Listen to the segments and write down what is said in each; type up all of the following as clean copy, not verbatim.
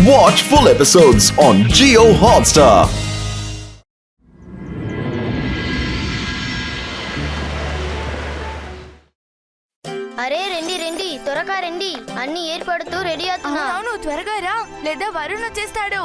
Watch full episodes on Jio Hotstar. అరే రండి రండి త్వరగా రండి అన్ని ఏర్పడుతూ రెడీ అవుతున్నా. అవును త్వరగా రా లేదా వరుణ్ వచ్చేస్తాడు.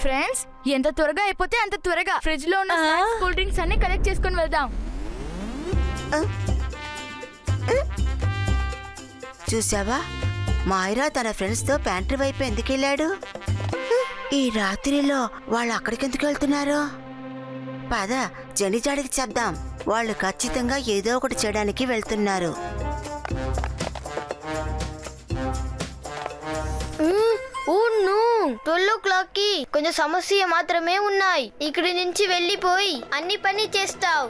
ఫ్రెండ్స్, ఎంత త్వరగా అయిపోతే అంత త్వరగా ఫ్రిడ్జ్ లో ఉన్న కూల్ డ్రింక్స్ అన్ని కలెక్ట్ చేసుకుని వెళ్దాం. చూసావా, మాయరా తన ఫ్రెండ్స్ తో ప్యాంట్రీ వైపు ఎందుకు వెళ్ళాడు? ఈ రాత్రిలో వాళ్ళు అక్కడికి ఎందుకు వెళ్తున్నారు? పద జడిజాడికి చెప్దాం. వాళ్ళు ఖచ్చితంగా ఏదో ఒకటి చేయడానికి వెళ్తున్నారు. ఊను 12 o'clock కి కొంచెం సమస్య మాత్రమే ఉన్నాయి. ఇక్కడి నుంచి వెళ్ళిపోయి అన్ని పని చేస్తావు.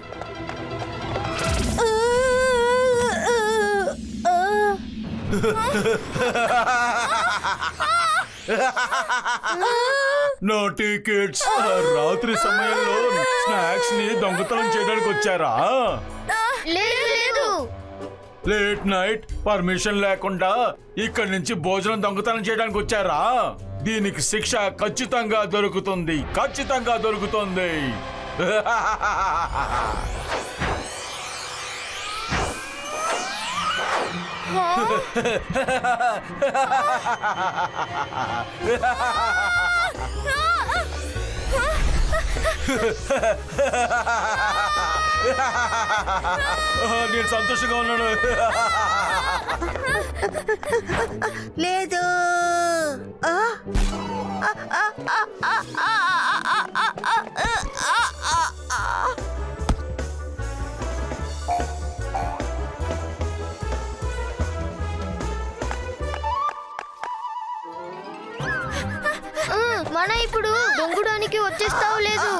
నోటీ కిడ్స్, రాత్రి సమయంలో స్నాక్స్ ని దొంగతనం చేయడానికి వచ్చారా? లేదు లేదు, లేట్ నైట్ పర్మిషన్ లేకుండా ఇక్కడి నుంచి భోజనం దొంగతనం చేయడానికి వచ్చారా? దీనికి శిక్ష ఖచ్చితంగా దొరుకుతుంది, ఖచ్చితంగా దొరుకుతుంది. నేను సంతోషంగా ఉన్నాను. లేదు, మన ఇప్పుడు దొంగడానికి వచ్చేస్తావు లేదు.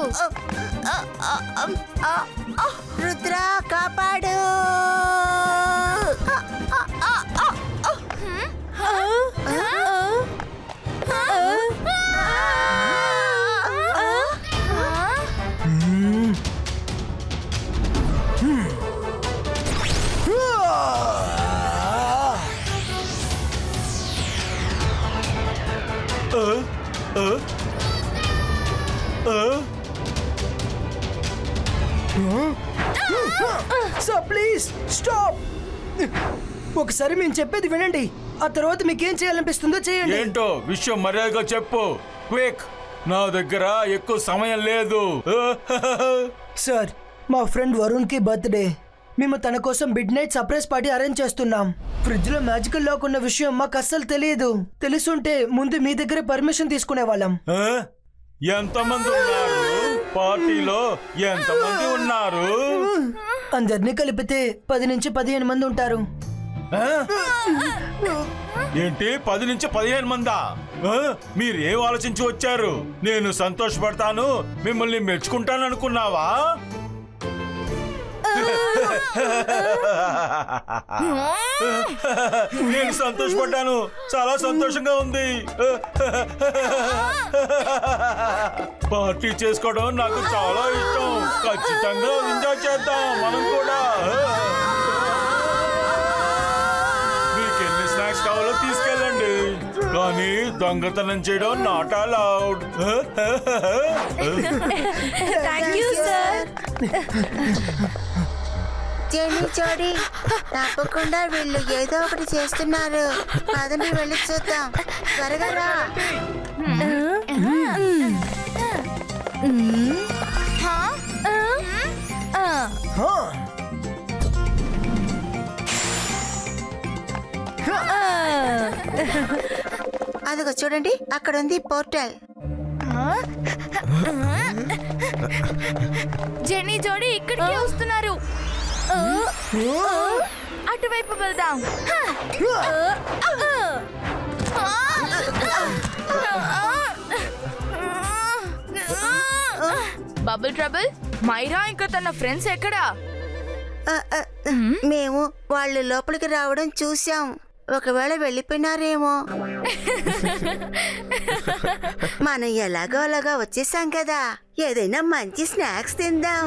రుద్ర కాపాడు. Sir please stop. ఒకసారి మేము చెప్పేది వినండి, ఆ తర్వాత మీకేం చేయాలనిపిస్తుందో చేయండి. ఏంటో విషయం మర్యాదగా చెప్పు, క్విక్. నా దగ్గర ఎక్కువ సమయం లేదు. సార్, మా ఫ్రెండ్ వరుణ్ కి బర్త్డే. మేము తన కోసం mid night surprise party arrange చేస్తున్నాం. ఫ్రిడ్జ్ లో మ్యాజికల్ లాక్ ఉన్న విషయం మాకు అస్సలు తెలియదు. తెలుసుంటే ముందు మీ దగ్గర పర్మిషన్ తీసుకునే వాళ్ళం. ఎంతమంది ఉన్నారు పార్టీలో? ఎంతమంది ఉన్నారు? అందరినీ కలిపితే 10 నుంచి 15 మంది ఉంటారు. ఏంటి 10 నుంచి 15 మందా? మీరేం ఆలోచించి వచ్చారు? నేను సంతోషపడతాను, మిమ్మల్ని మెచ్చుకుంటాను అనుకున్నావా? నేను సంతోషపడ్డాను, చాలా సంతోషంగా ఉంది. పార్టీ చేసుకోవడం నాకు చాలా ఇష్టం. ఖచ్చితంగా ఎంజాయ్ చేద్దాం మనం కూడా. మీకు ఎన్ని స్నాక్స్ కావాలో తీసుకెళ్ళండి, కానీ దొంగతనం చేయడం నాట్ అలౌడ్. Thank you sir. జోడి తప్పకుండా వీళ్ళు ఏదో ఒకటి చేస్తున్నారు. పదండి వెళ్ళి చూద్దాం. త్వరగా రా. అదిగో చూడండి, అక్కడ ఉంది పోర్టల్. జెనీ జోడీ ఇక్కడికి వస్తున్నారు. అటువైపు వెళ్దాం. బబుల్ ట్రబుల్, మైరా ఇంకా తన ఫ్రెండ్స్ ఎక్కడా? మేము వాళ్ళు లోపలికి రావడం చూసాం. ఒకవేళ వెళ్ళిపోయినారేమో. మనం ఎలాగో అలాగా వచ్చేసాం కదా, ఏదైనా మంచి స్నాక్స్ తిందాం.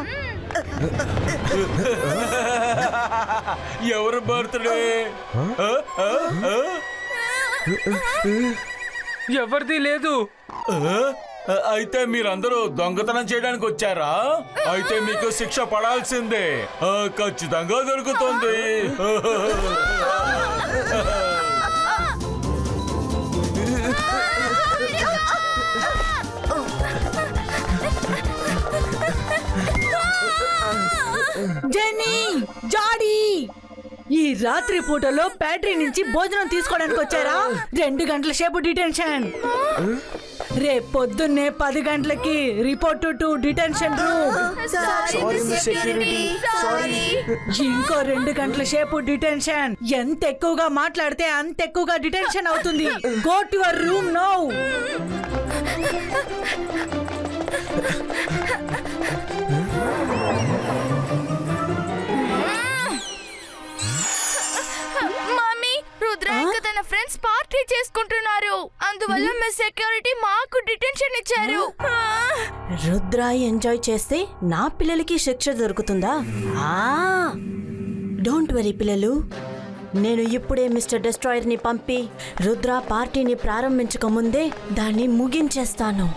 ఎవరు బర్త్డే? ఎవరిది లేదు. అయితే మీరందరూ దొంగతనం చేయడానికి వచ్చారా? అయితే మీకు శిక్ష పడాల్సిందే, ఖచ్చితంగా దొరుకుతుంది. జెన్నీ, జాడీ, ఈ రాత్రి పూటలో ప్యాట్రీ నుంచి భోజనం తీసుకోవడానికి వచ్చారా? 2 గంటల సేపు డిటెన్షన్. రేపు పొద్దున్నే 10 గంటలకి రిపోర్ట్ టు డిటెన్షన్ రూమ్. ఇంకో 2 గంటల సేపు డిటెన్షన్. ఎంత ఎక్కువగా మాట్లాడితే అంత ఎక్కువగా డిటెన్షన్ అవుతుంది. Go to your room now. Mummy, Rudra ఇంకా తన ఫ్రెండ్స్ పార్టీ చేసుకుంటున్నారు. అందువల్ల మీ సెక్యూరిటీ మాకు డిటెన్షన్ ఇచ్చారు. రుద్ర ఎంజాయ్ చేస్తే నా పిల్లలకి శిక్ష దొరుకుతుందా? డోంట్ వరీ పిల్లలు, నేను ఇప్పుడే మిస్టర్ డెస్ట్రాయర్ ని పంపి రుద్ర పార్టీని ప్రారంభించక ముందే దాన్ని ముగించేస్తాను.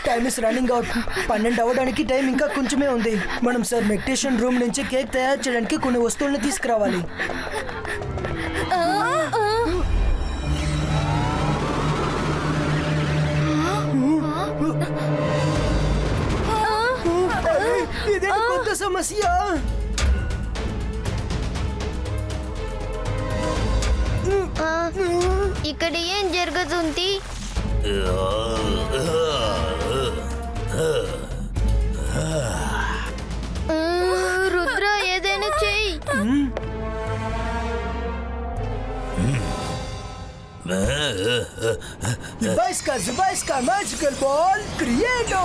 Time is running out. 12 అవ్వడానికి టైం ఇంకా కొంచెమే ఉంది. మనం సార్ మెడిటేషన్ రూమ్ నుంచి కేక్ తయారు చేయడానికి కొన్ని వస్తువులను తీసుకురావాలి. ఇదే కొత్త సమస్య. ఇక్కడ ఏం జరుగుతుంది? రుద్ర, ఏదైనా చెయ్యి. Zibaiska magical ball creato.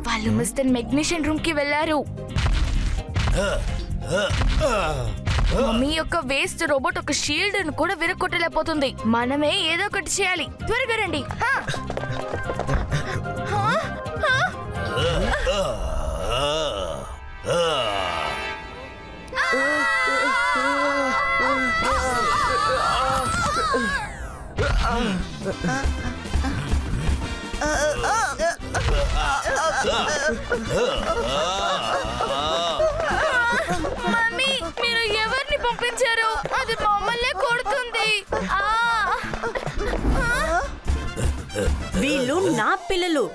వాళ్ళు మిస్టర్ మెగ్నీషియన్ రూమ్ కి వెళ్ళారు. మమ్మీ యొక్క వేస్ట్ రోబోట్ ఒక షీల్డ్ ను కూడా విరగొట్టలేకపోతుంది. మనమే ఏదో ఒకటి చేయాలి. త్వరగా రండి. మమ్మీ, మీరు ఎవరిని పంపించారు? అది మమ్మల్ని కొడుతుంది. వీళ్ళు నా పిల్లలు.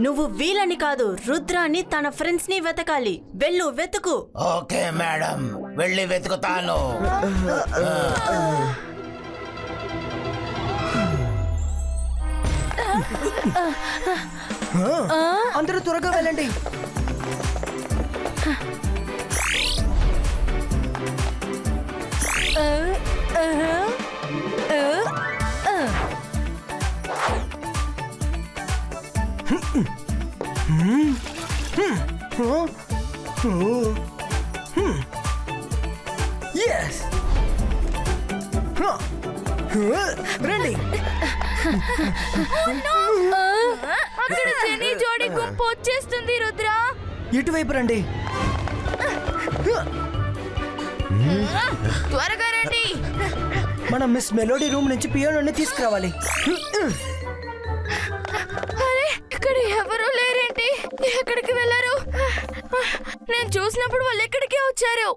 నువ్వు వీళ్ళని కాదు, రుద్రాని తన ఫ్రెండ్స్ ని వెతకాలి. వెళ్ళు, వెతుకు. ఓకే మేడం, వెళ్ళి వెతుకుతాను. అందరూ త్వరగా వెళ్ళండి. రండి. అక్కడ జెనీ జోడీ గుంపు వచ్చేస్తుంది. రుద్ర, ఇటువైపు రండి. త్వరగా రండి. మనం మిస్ మెలోడీ రూమ్ నుంచి పియానోని తీసుకురావాలి. అరే ఇక్కడ ఎవరూ లేరేంటి? ఎక్కడికి వెళ్ళారు? నేను చూసినప్పుడు వాళ్ళు ఎక్కడికే వచ్చారు.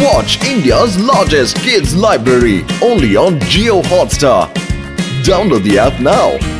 Watch India's largest kids library only on Jio Hotstar. Download the app now.